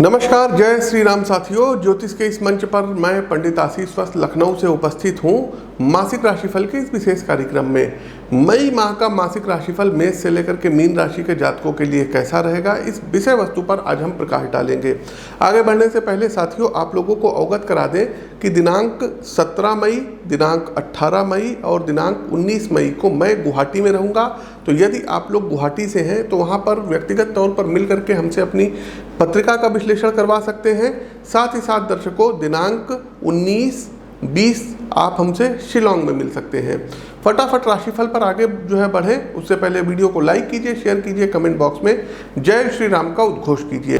नमस्कार, जय श्री राम साथियों। ज्योतिष के इस मंच पर मैं पंडित आशीष वस्त लखनऊ से उपस्थित हूँ मासिक राशिफल के इस विशेष कार्यक्रम में। मई माह का मासिक राशिफल मेष से लेकर के मीन राशि के जातकों के लिए कैसा रहेगा, इस विषय वस्तु पर आज हम प्रकाश डालेंगे। आगे बढ़ने से पहले साथियों, आप लोगों को अवगत करा दें कि दिनांक 17 मई, दिनांक 18 मई और दिनांक 19 मई को मैं गुवाहाटी में रहूँगा। तो यदि आप लोग गुवाहाटी से हैं तो वहाँ पर व्यक्तिगत तौर पर मिल करके हमसे अपनी पत्रिका का विश्लेषण करवा सकते हैं। साथ ही साथ दर्शकों, दिनांक 19-20 आप हमसे शिलोंग में मिल सकते हैं। फटाफट राशिफल पर आगे बढ़े उससे पहले वीडियो को लाइक कीजिए, शेयर कीजिए, कमेंट बॉक्स में जय श्री राम का उद्घोष कीजिए।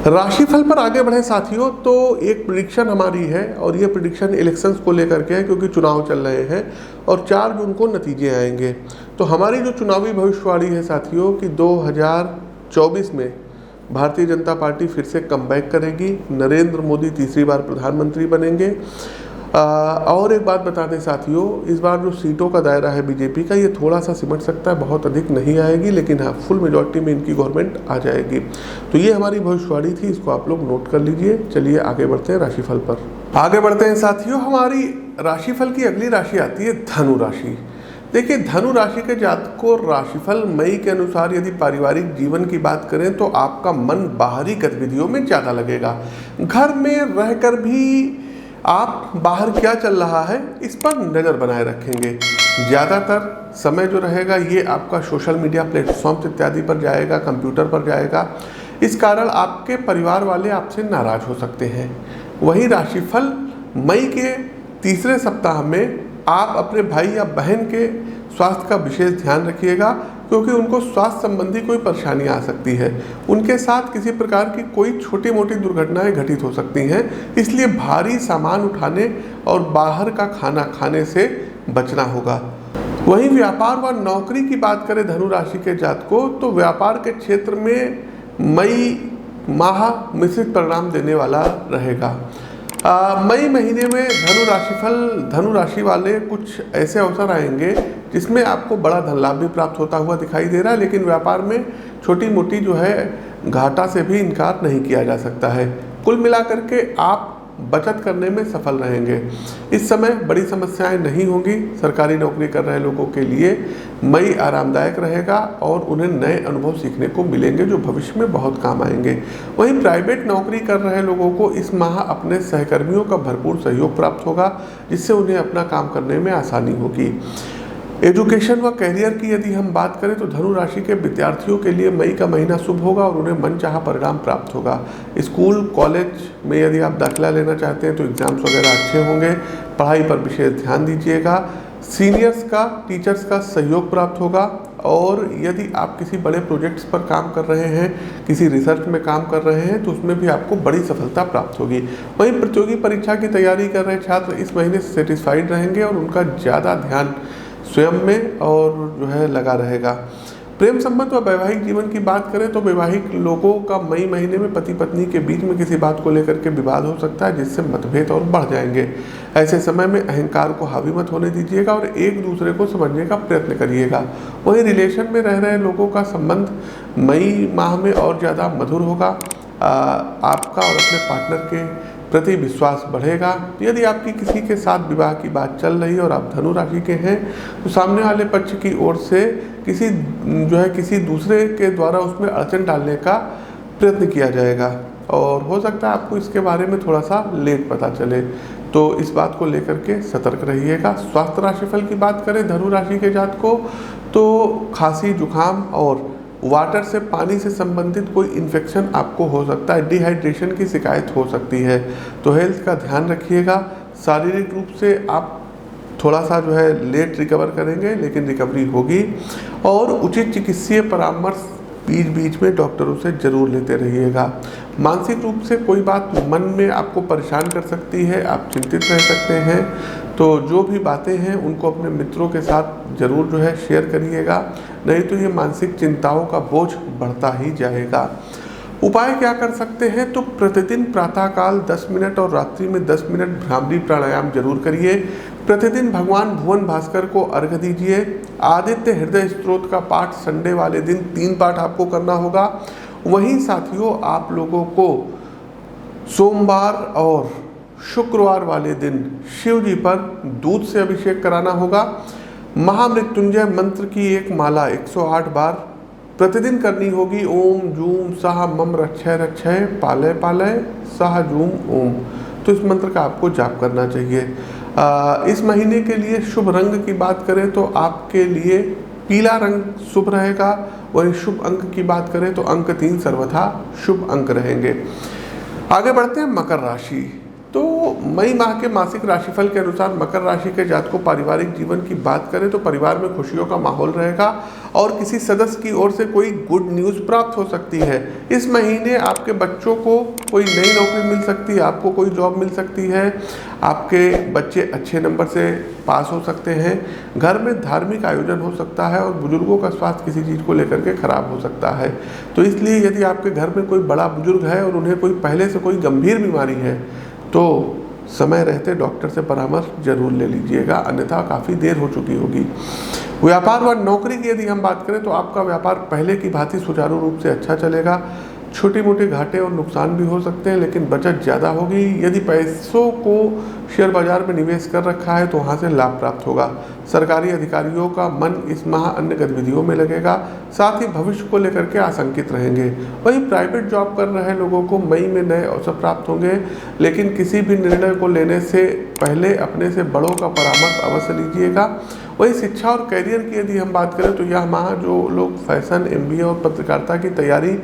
राशिफल पर आगे बढ़े साथियों, तो एक प्रेडिक्शन हमारी है और ये प्रेडिक्शन इलेक्शंस को लेकर के है, क्योंकि चुनाव चल रहे हैं और 4 जून को नतीजे आएंगे। तो हमारी जो चुनावी भविष्यवाणी है साथियों कि 2024 में भारतीय जनता पार्टी फिर से कमबैक करेगी, नरेंद्र मोदी तीसरी बार प्रधानमंत्री बनेंगे। और एक बात बता दें साथियों, इस बार जो सीटों का दायरा है बीजेपी का, ये थोड़ा सा सिमट सकता है, बहुत अधिक नहीं आएगी, लेकिन हाँ, फुल मेजॉरिटी में इनकी गवर्नमेंट आ जाएगी। तो ये हमारी भविष्यवाणी थी, इसको आप लोग नोट कर लीजिए। चलिए आगे बढ़ते हैं राशिफल पर। आगे बढ़ते हैं साथियों, हमारी राशिफल की अगली राशि आती है धनु राशि। देखिए, धनु राशि के जातकों, राशिफल मई के अनुसार यदि पारिवारिक जीवन की बात करें तो आपका मन बाहरी गतिविधियों में ज़्यादा लगेगा। घर में रहकर भी आप बाहर क्या चल रहा है इस पर नज़र बनाए रखेंगे। ज़्यादातर समय जो रहेगा ये आपका सोशल मीडिया प्लेटफॉर्म्स इत्यादि पर जाएगा, कंप्यूटर पर जाएगा। इस कारण आपके परिवार वाले आपसे नाराज हो सकते हैं। वहीं राशिफल मई के तीसरे सप्ताह में आप अपने भाई या बहन के स्वास्थ्य का विशेष ध्यान रखिएगा, क्योंकि उनको स्वास्थ्य संबंधी कोई परेशानी आ सकती है। उनके साथ किसी प्रकार की कोई छोटी मोटी दुर्घटनाएं घटित हो सकती हैं, इसलिए भारी सामान उठाने और बाहर का खाना खाने से बचना होगा। वहीं व्यापार व नौकरी की बात करें धनु राशि के जातकों, तो व्यापार के क्षेत्र में मई माह मिश्रित परिणाम देने वाला रहेगा। मई महीने में धनु राशि वाले कुछ ऐसे अवसर आएंगे जिसमें आपको बड़ा धन लाभ भी प्राप्त होता हुआ दिखाई दे रहा है, लेकिन व्यापार में छोटी मोटी घाटा से भी इनकार नहीं किया जा सकता है। कुल मिलाकर के आप बचत करने में सफल रहेंगे। इस समय बड़ी समस्याएं नहीं होंगी। सरकारी नौकरी कर रहे लोगों के लिए मई आरामदायक रहेगा और उन्हें नए अनुभव सीखने को मिलेंगे जो भविष्य में बहुत काम आएंगे। वहीं प्राइवेट नौकरी कर रहे लोगों को इस माह अपने सहकर्मियों का भरपूर सहयोग प्राप्त होगा, जिससे उन्हें अपना काम करने में आसानी होगी। एजुकेशन व करियर की यदि हम बात करें तो धनु राशि के विद्यार्थियों के लिए मई का महीना शुभ होगा और उन्हें मनचाहा परिणाम प्राप्त होगा। स्कूल कॉलेज में यदि आप दाखिला लेना चाहते हैं तो एग्जाम्स वगैरह अच्छे होंगे। पढ़ाई पर विशेष ध्यान दीजिएगा। सीनियर्स का, टीचर्स का सहयोग प्राप्त होगा। और यदि आप किसी बड़े प्रोजेक्ट्स पर काम कर रहे हैं, किसी रिसर्च में काम कर रहे हैं, तो उसमें भी आपको बड़ी सफलता प्राप्त होगी। वहीं प्रतियोगी परीक्षा की तैयारी कर रहे छात्र इस महीने सेटिस्फाइड रहेंगे और उनका ज़्यादा ध्यान स्वयं में और लगा रहेगा। प्रेम संबंध व वैवाहिक जीवन की बात करें तो वैवाहिक लोगों का मई महीने में पति पत्नी के बीच में किसी बात को लेकर के विवाद हो सकता है, जिससे मतभेद और बढ़ जाएंगे। ऐसे समय में अहंकार को हावी मत होने दीजिएगा और एक दूसरे को समझने का प्रयत्न करिएगा। वहीं रिलेशन में रह रहे लोगों का संबंध मई माह में और ज़्यादा मधुर होगा। आपका और अपने पार्टनर के प्रति विश्वास बढ़ेगा। यदि आपकी किसी के साथ विवाह की बात चल रही है और आप धनु राशि के हैं, तो सामने वाले पक्ष की ओर से किसी दूसरे के द्वारा उसमें अड़चन डालने का प्रयत्न किया जाएगा और हो सकता है आपको इसके बारे में थोड़ा सा लेट पता चले। तो इस बात को लेकर के सतर्क रहिएगा। स्वास्थ्य राशिफल की बात करें धनु राशि के जातकों, तो खांसी, जुकाम और वाटर से, पानी से संबंधित कोई इन्फेक्शन आपको हो सकता है। डिहाइड्रेशन की शिकायत हो सकती है, तो हेल्थ का ध्यान रखिएगा। शारीरिक रूप से आप थोड़ा सा लेट रिकवर करेंगे, लेकिन रिकवरी होगी। और उचित चिकित्सीय परामर्श बीच बीच में डॉक्टरों से जरूर लेते रहिएगा। मानसिक रूप से कोई बात मन में आपको परेशान कर सकती है, आप चिंतित रह सकते हैं, तो जो भी बातें हैं उनको अपने मित्रों के साथ जरूर शेयर करिएगा, नहीं तो ये मानसिक चिंताओं का बोझ बढ़ता ही जाएगा। उपाय क्या कर सकते हैं, तो प्रतिदिन प्रातःकाल 10 मिनट और रात्रि में 10 मिनट भ्रामरी प्राणायाम जरूर करिए। प्रतिदिन भगवान भुवन भास्कर को अर्घ्य दीजिए। आदित्य हृदय स्तोत्र का पाठ संडे वाले दिन 3 पाठ आपको करना होगा। वहीं साथियों, आप लोगों को सोमवार और शुक्रवार वाले दिन शिव जी पर दूध से अभिषेक कराना होगा। महामृत्युंजय मंत्र की एक माला 108 बार प्रतिदिन करनी होगी। ओम जूम सह मम रक्षय रक्षय पालय पालय सह जूम ओम। तो इस मंत्र का आपको जाप करना चाहिए। इस महीने के लिए शुभ रंग की बात करें तो आपके लिए पीला रंग शुभ रहेगा। वहीं शुभ अंक की बात करें तो अंक 3 सर्वथा शुभ अंक रहेंगे। आगे बढ़ते हैं मकर राशि। तो मई माह के मासिक राशिफल के अनुसार मकर राशि के जातकों पारिवारिक जीवन की बात करें तो परिवार में खुशियों का माहौल रहेगा और किसी सदस्य की ओर से कोई गुड न्यूज़ प्राप्त हो सकती है। इस महीने आपके बच्चों को कोई नई नौकरी मिल सकती है, आपको कोई जॉब मिल सकती है, आपके बच्चे अच्छे नंबर से पास हो सकते हैं। घर में धार्मिक आयोजन हो सकता है और बुजुर्गों का स्वास्थ्य किसी चीज़ को लेकर के खराब हो सकता है। तो इसलिए यदि आपके घर में कोई बड़ा बुजुर्ग है और उन्हें कोई पहले से कोई गंभीर बीमारी है तो समय रहते डॉक्टर से परामर्श जरूर ले लीजिएगा, अन्यथा काफ़ी देर हो चुकी होगी। व्यापार व नौकरी की यदि हम बात करें तो आपका व्यापार पहले की भांति सुचारू रूप से अच्छा चलेगा। छोटे मोटे घाटे और नुकसान भी हो सकते हैं लेकिन बचत ज़्यादा होगी। यदि पैसों को शेयर बाजार में निवेश कर रखा है तो वहाँ से लाभ प्राप्त होगा। सरकारी अधिकारियों का मन इस माह अन्य गतिविधियों में लगेगा, साथ ही भविष्य को लेकर के आशंकित रहेंगे। वहीं प्राइवेट जॉब कर रहे लोगों को मई में नए अवसर प्राप्त होंगे, लेकिन किसी भी निर्णय को लेने से पहले अपने से बड़ों का परामर्श अवश्य लीजिएगा। वही शिक्षा और करियर की यदि हम बात करें तो यह माह जो लोग फैशन, MBA और पत्रकारिता की तैयारी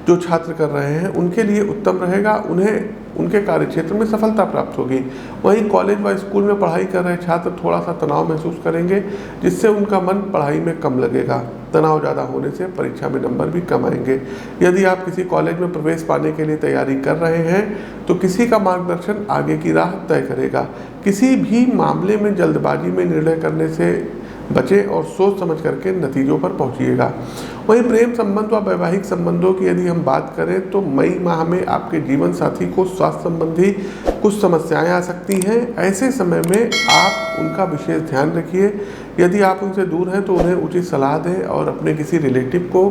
जो छात्र कर रहे हैं उनके लिए उत्तम रहेगा। उन्हें उनके कार्यक्षेत्र में सफलता प्राप्त होगी। वहीं कॉलेज व स्कूल में पढ़ाई कर रहे छात्र थोड़ा सा तनाव महसूस करेंगे, जिससे उनका मन पढ़ाई में कम लगेगा। तनाव ज़्यादा होने से परीक्षा में नंबर भी कम आएंगे। यदि आप किसी कॉलेज में प्रवेश पाने के लिए तैयारी कर रहे हैं तो किसी का मार्गदर्शन आगे की राह तय करेगा। किसी भी मामले में जल्दबाजी में निर्णय करने से बचें और सोच समझ करके नतीजों पर पहुंचिएगा। वहीं प्रेम संबंध व वैवाहिक संबंधों की यदि हम बात करें तो मई माह में आपके जीवन साथी को स्वास्थ्य संबंधी कुछ समस्याएं आ सकती हैं। ऐसे समय में आप उनका विशेष ध्यान रखिए। यदि आप उनसे दूर हैं तो उन्हें उचित सलाह दें और अपने किसी रिलेटिव को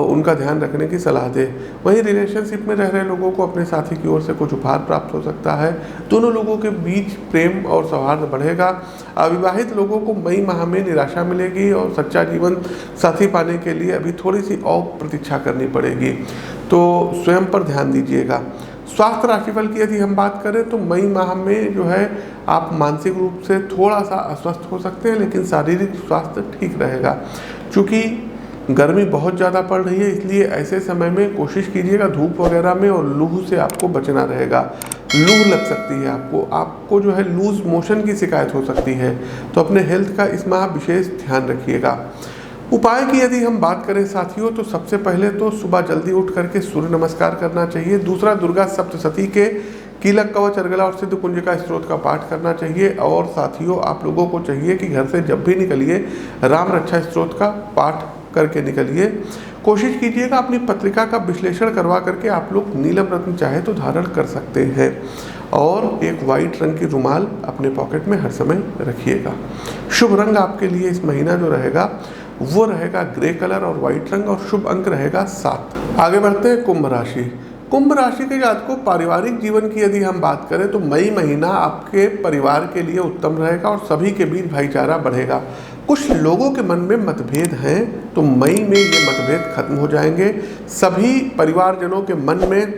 उनका ध्यान रखने की सलाह दें। वहीं रिलेशनशिप में रह रहे लोगों को अपने साथी की ओर से कुछ उपहार प्राप्त हो सकता है। दोनों लोगों के बीच प्रेम और सौहार्द बढ़ेगा। अविवाहित लोगों को मई माह में निराशा मिलेगी और सच्चा जीवन साथी पाने के लिए अभी थोड़ी सी और प्रतीक्षा करनी पड़ेगी, तो स्वयं पर ध्यान दीजिएगा। स्वास्थ्य राशिफल की यदि हम बात करें तो मई माह में जो है आप मानसिक रूप से थोड़ा सा अस्वस्थ हो सकते हैं, लेकिन शारीरिक स्वास्थ्य ठीक रहेगा। चूँकि गर्मी बहुत ज़्यादा पड़ रही है इसलिए ऐसे समय में कोशिश कीजिएगा धूप वगैरह में, और लू से आपको बचना रहेगा। लू लग सकती है आपको जो है लूज मोशन की शिकायत हो सकती है, तो अपने हेल्थ का इस माह विशेष ध्यान रखिएगा। उपाय की यदि हम बात करें साथियों तो सबसे पहले तो सुबह जल्दी उठ करके सूर्य नमस्कार करना चाहिए। दूसरा, दुर्गा सप्तशती के कीलक कवच अर्गला और सिद्ध कुंजिका स्त्रोत का पाठ करना चाहिए। और साथियों आप लोगों को चाहिए कि घर से जब भी निकलिए राम रक्षा स्त्रोत का पाठ करके निकलिए। कोशिश कीजिएगा अपनी पत्रिका का विश्लेषण करवा करके आप लोग नीलम रत्न चाहे तो धारण कर सकते हैं, और एक वाइट रंग की रुमाल अपने पॉकेट में हर समय रखिएगा। शुभ रंग आपके लिए इस महीना जो रहेगा वो रहेगा ग्रे कलर और वाइट रंग, और शुभ अंक रहेगा 7। आगे बढ़ते हैं कुंभ राशि। कुंभ राशि के जातकों पारिवारिक जीवन की यदि हम बात करें तो मई महीना आपके परिवार के लिए उत्तम रहेगा और सभी के बीच भाईचारा बढ़ेगा। कुछ लोगों के मन में मतभेद हैं तो मई में ये मतभेद खत्म हो जाएंगे। सभी परिवारजनों के मन में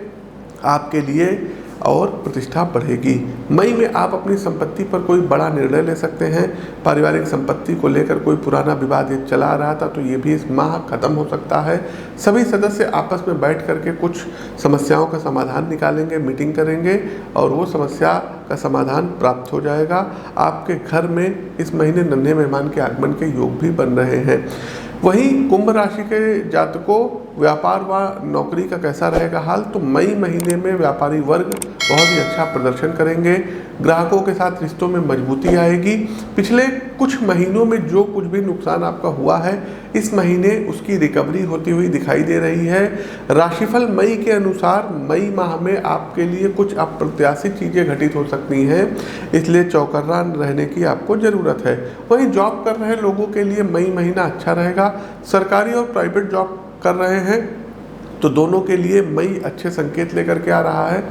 आपके लिए और प्रतिष्ठा बढ़ेगी। मई में आप अपनी संपत्ति पर कोई बड़ा निर्णय ले सकते हैं। पारिवारिक संपत्ति को लेकर कोई पुराना विवाद ये चला आ रहा था तो ये भी इस माह खत्म हो सकता है। सभी सदस्य आपस में बैठ करके कुछ समस्याओं का समाधान निकालेंगे, मीटिंग करेंगे और वो समस्या का समाधान प्राप्त हो जाएगा। आपके घर में इस महीने नन्हे मेहमान के आगमन के योग भी बन रहे हैं। वहीं कुंभ राशि के जातकों व्यापार व नौकरी का कैसा रहेगा हाल, तो मई महीने में व्यापारी वर्ग बहुत ही अच्छा प्रदर्शन करेंगे। ग्राहकों के साथ रिश्तों में मजबूती आएगी। पिछले कुछ महीनों में जो कुछ भी नुकसान आपका हुआ है इस महीने उसकी रिकवरी होती हुई दिखाई दे रही है। राशिफल मई के अनुसार मई माह में आपके लिए कुछ अप्रत्याशित चीज़ें घटित हो सकती हैं, इसलिए चौकन्ना रहने की आपको ज़रूरत है। वहीं जॉब कर रहे लोगों के लिए मई महीना अच्छा रहेगा। सरकारी और प्राइवेट जॉब कर रहे हैं तो दोनों के लिए मई अच्छे संकेत लेकर के आ रहा है।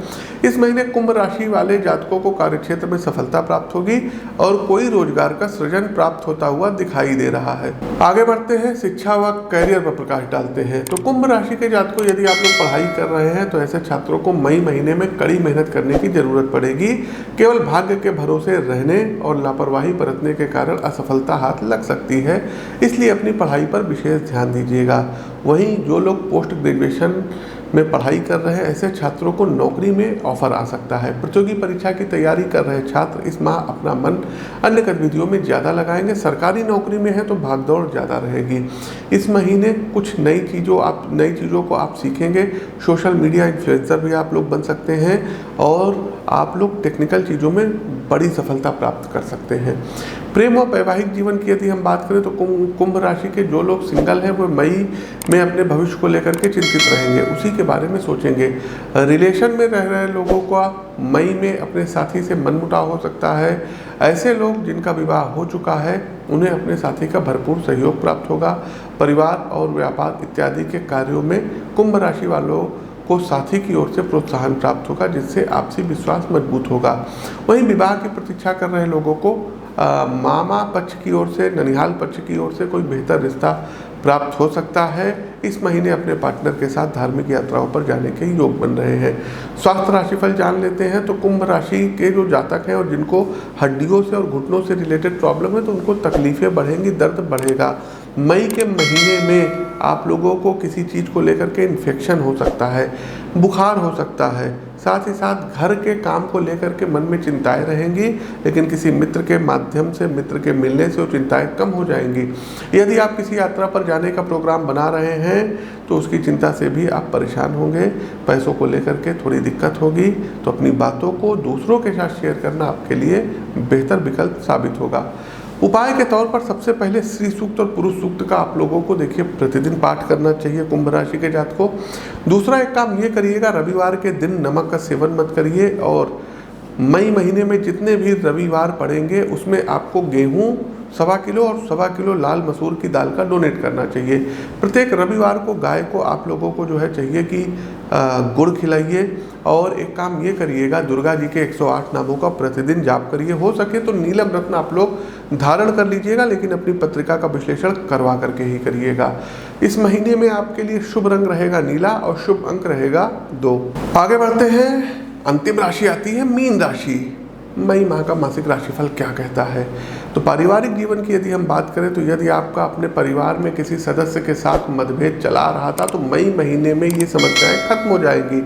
इस महीने कुंभ राशि वाले जातकों को कार्यक्षेत्र में सफलता प्राप्त होगी और कोई रोजगार का सृजन प्राप्त होता हुआ दिखाई दे रहा है। आगे बढ़ते हैं, शिक्षा व कैरियर पर प्रकाश डालते हैं। तो कुंभ राशि के जातकों, यदि आप लोग पढ़ाई कर रहे हैं तो ऐसे छात्रों को मई महीने में कड़ी मेहनत करने की जरूरत पड़ेगी। केवल भाग्य के भरोसे रहने और लापरवाही बरतने के कारण असफलता हाथ लग सकती है, इसलिए अपनी पढ़ाई पर विशेष ध्यान दीजिएगा। वहीं जो लोग पोस्ट ग्रेजुएशन में पढ़ाई कर रहे हैं, ऐसे छात्रों को नौकरी में ऑफर आ सकता है। प्रतियोगी परीक्षा की तैयारी कर रहे छात्र इस माह अपना मन अन्य गतिविधियों में ज़्यादा लगाएंगे। सरकारी नौकरी में है तो भागदौड़ ज़्यादा रहेगी। इस महीने कुछ नई चीज़ों को आप सीखेंगे। सोशल मीडिया इन्फ्लुएंसर भी आप लोग बन सकते हैं और आप लोग टेक्निकल चीज़ों में बड़ी सफलता प्राप्त कर सकते हैं। प्रेम और वैवाहिक जीवन की यदि हम बात करें तो कुंभ राशि के जो लोग सिंगल हैं वो मई में अपने भविष्य को लेकर के चिंतित रहेंगे, उसी के बारे में सोचेंगे। रिलेशन में रह रहे लोगों का मई में अपने साथी से मनमुटाव हो सकता है। ऐसे लोग जिनका विवाह हो चुका है उन्हें अपने साथी का भरपूर सहयोग प्राप्त होगा। परिवार और व्यापार इत्यादि के कार्यों में कुंभ राशि वालों को साथी की ओर से प्रोत्साहन प्राप्त होगा, जिससे आपसी विश्वास मजबूत होगा। वहीं विवाह की प्रतीक्षा कर रहे लोगों को मामा पक्ष की ओर से, ननिहाल पक्ष की ओर से कोई बेहतर रिश्ता प्राप्त हो सकता है। इस महीने अपने पार्टनर के साथ धार्मिक यात्राओं पर जाने के योग बन रहे हैं। स्वास्थ्य राशिफल जान लेते हैं। तो कुंभ राशि के जो जातक हैं और जिनको हड्डियों से और घुटनों से रिलेटेड प्रॉब्लम है तो उनको तकलीफें बढ़ेंगी, दर्द बढ़ेगा। मई के महीने में आप लोगों को किसी चीज़ को लेकर के इन्फेक्शन हो सकता है, बुखार हो सकता है। साथ ही साथ घर के काम को लेकर के मन में चिंताएं रहेंगी, लेकिन किसी मित्र के माध्यम से, मित्र के मिलने से वो चिंताएं कम हो जाएंगी। यदि आप किसी यात्रा पर जाने का प्रोग्राम बना रहे हैं तो उसकी चिंता से भी आप परेशान होंगे। पैसों को लेकर के थोड़ी दिक्कत होगी, तो अपनी बातों को दूसरों के साथ शेयर करना आपके लिए बेहतर विकल्प साबित होगा। उपाय के तौर पर सबसे पहले श्री सूक्त और पुरुष सूक्त का आप लोगों को देखिए प्रतिदिन पाठ करना चाहिए कुंभ राशि के जातकों। दूसरा एक काम ये करिएगा, रविवार के दिन नमक का सेवन मत करिए और मई महीने में जितने भी रविवार पड़ेंगे उसमें आपको गेहूं 1.25 किलो और 1.25 किलो लाल मसूर की दाल का डोनेट करना चाहिए। प्रत्येक रविवार को गाय को आप लोगों को जो है चाहिए कि गुड़ खिलाइए और एक काम ये करिएगा, दुर्गा जी के 108 नामों का प्रतिदिन जाप करिए। हो सके तो नीलम रत्न आप लोग धारण कर लीजिएगा, लेकिन अपनी पत्रिका का विश्लेषण करवा करके ही करिएगा। इस महीने में आपके लिए शुभ रंग रहेगा नीला और शुभ अंक रहेगा 2। आगे बढ़ते हैं, अंतिम राशि आती है मीन राशि। मई माह का मासिक राशिफल क्या कहता है? तो पारिवारिक जीवन की यदि हम बात करें तो यदि आपका अपने परिवार में किसी सदस्य के साथ मतभेद चला रहा था तो मई महीने में ये समस्याएं खत्म हो जाएंगी।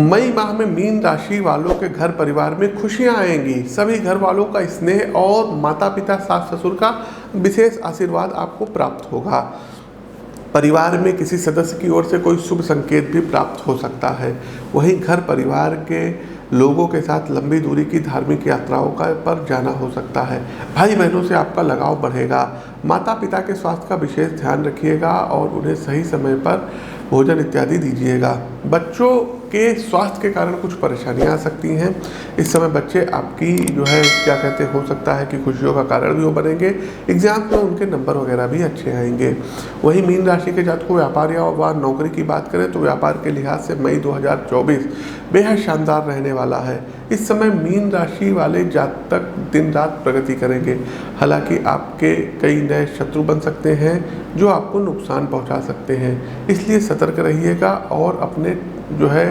मई माह में मीन राशि वालों के घर परिवार में खुशियां आएंगी। सभी घर वालों का स्नेह और माता पिता सास ससुर का विशेष आशीर्वाद आपको प्राप्त होगा। परिवार में किसी सदस्य की ओर से कोई शुभ संकेत भी प्राप्त हो सकता है। वहीं घर परिवार के लोगों के साथ लंबी दूरी की धार्मिक यात्राओं का पर जाना हो सकता है। भाई बहनों से आपका लगाव बढ़ेगा। माता पिता के स्वास्थ्य का विशेष ध्यान रखिएगा और उन्हें सही समय पर भोजन इत्यादि दीजिएगा। बच्चों के स्वास्थ्य के कारण कुछ परेशानियां आ सकती हैं। इस समय बच्चे आपकी जो है क्या कहते हो सकता है कि खुशियों का कारण भी वो बनेंगे। एग्जाम में उनके नंबर वगैरह भी अच्छे आएंगे। वहीं मीन राशि के जातकों व्यापार या नौकरी की बात करें तो व्यापार के लिहाज से मई 2024 बेहद शानदार रहने वाला है। इस समय मीन राशि वाले जातक दिन रात प्रगति करेंगे। हालांकि आपके कई नए शत्रु बन सकते हैं जो आपको नुकसान पहुंचा सकते हैं, इसलिए सतर्क रहिएगा और अपने जो है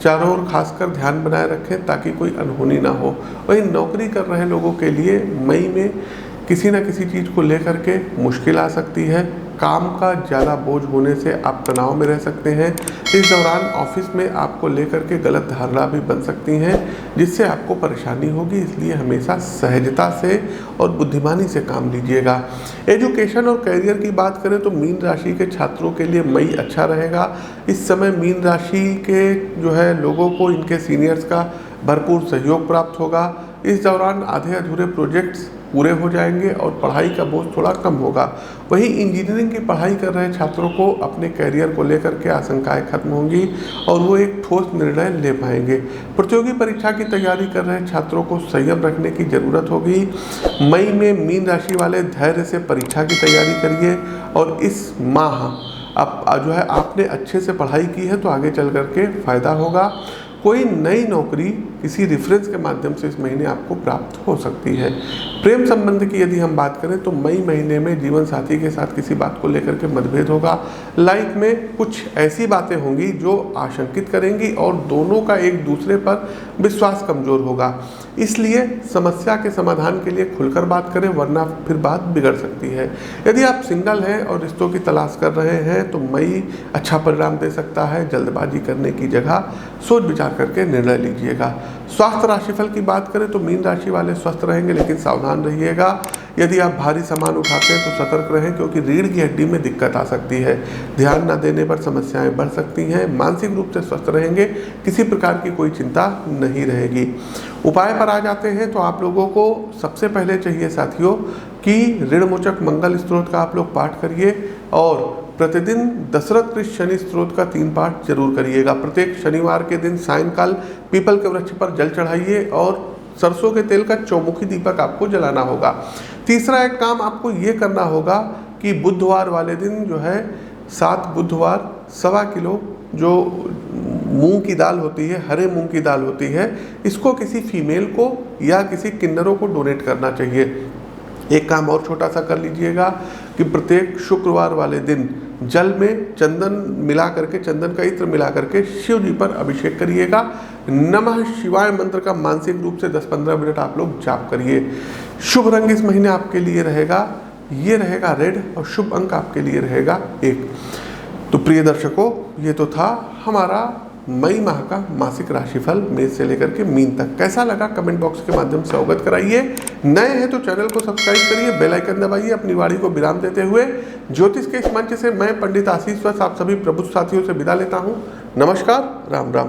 चारों ओर खासकर ध्यान बनाए रखें ताकि कोई अनहोनी ना हो। वहीं नौकरी कर रहे लोगों के लिए मई में किसी न किसी चीज़ को लेकर के मुश्किल आ सकती है। काम का ज़्यादा बोझ होने से आप तनाव में रह सकते हैं। इस दौरान ऑफिस में आपको लेकर के गलत धारणा भी बन सकती हैं जिससे आपको परेशानी होगी, इसलिए हमेशा सहजता से और बुद्धिमानी से काम लीजिएगा। एजुकेशन और करियर की बात करें तो मीन राशि के छात्रों के लिए मई अच्छा रहेगा। इस समय मीन राशि के जो है लोगों को इनके सीनियर्स का भरपूर सहयोग प्राप्त होगा। इस दौरान आधे अधूरे प्रोजेक्ट्स पूरे हो जाएंगे और पढ़ाई का बोझ थोड़ा कम होगा। वहीं इंजीनियरिंग की पढ़ाई कर रहे छात्रों को अपने करियर को लेकर के आशंकाएं खत्म होंगी और वो एक ठोस निर्णय ले पाएंगे। प्रतियोगी परीक्षा की तैयारी कर रहे छात्रों को संयम रखने की ज़रूरत होगी। मई में मीन राशि वाले धैर्य से परीक्षा की तैयारी करिए और इस माह अब जो है आपने अच्छे से पढ़ाई की है तो आगे चल करके फ़ायदा होगा। कोई नई नौकरी किसी रेफरेंस के माध्यम से इस महीने आपको प्राप्त हो सकती है। प्रेम संबंध की यदि हम बात करें तो मई महीने में जीवन साथी के साथ किसी बात को लेकर के मतभेद होगा। लाइफ में कुछ ऐसी बातें होंगी जो आशंकित करेंगी और दोनों का एक दूसरे पर विश्वास कमज़ोर होगा, इसलिए समस्या के समाधान के लिए खुलकर बात करें, वरना फिर बात बिगड़ सकती है। यदि आप सिंगल हैं और रिश्तों की तलाश कर रहे हैं तो मई अच्छा परिणाम दे सकता है। जल्दबाजी करने की जगह सोच विचार करके निर्णय लीजिएगा। स्वास्थ्य राशिफल की बात करें तो मीन राशि वाले स्वस्थ रहेंगे, लेकिन सावधान रहिएगा। यदि आप भारी सामान उठाते हैं तो सतर्क रहें, क्योंकि रीढ़ की हड्डी में दिक्कत आ सकती है। ध्यान न देने पर समस्याएं बढ़ सकती हैं। मानसिक रूप से स्वस्थ रहेंगे, किसी प्रकार की कोई चिंता नहीं रहेगी। उपाय पर आ जाते हैं तो आप लोगों को सबसे पहले चाहिए साथियों कि ऋणमोचक मंगल स्त्रोत का आप लोग पाठ करिए और प्रतिदिन दशरथ कृष्ण शनि स्त्रोत का 3 पाठ जरूर करिएगा। प्रत्येक शनिवार के दिन सायंकाल पीपल के वृक्ष पर जल चढ़ाइए और सरसों के तेल का चौमुखी दीपक आपको जलाना होगा। तीसरा एक काम आपको ये करना होगा कि बुधवार वाले दिन जो है 7 बुधवार 1.25 किलो जो मूंग की दाल होती है, हरे मूंग की दाल होती है, इसको किसी फीमेल को या किसी किन्नरों को डोनेट करना चाहिए। एक काम और छोटा सा कर लीजिएगा कि प्रत्येक शुक्रवार वाले दिन जल में चंदन मिला करके, चंदन का इत्र मिला करके शिव जी पर अभिषेक करिएगा। नमः शिवाय मंत्र का मानसिक रूप से 10-15 मिनट आप लोग जाप करिए। शुभ रंग इस महीने आपके लिए रहेगा, ये रहेगा रेड, और शुभ अंक आपके लिए रहेगा 1। तो प्रिय दर्शकों, ये तो था हमारा मई माह का मासिक राशिफल मेष से लेकर के मीन तक। कैसा लगा कमेंट बॉक्स के माध्यम से अवगत कराइए। नए हैं तो चैनल को सब्सक्राइब करिए, बेल आइकन दबाइए। अपनी वाणी को विराम देते हुए ज्योतिष के इस मंच से मैं पंडित आशीष वत्स आप सभी प्रबुद्ध साथियों से विदा लेता हूँ। नमस्कार, राम राम।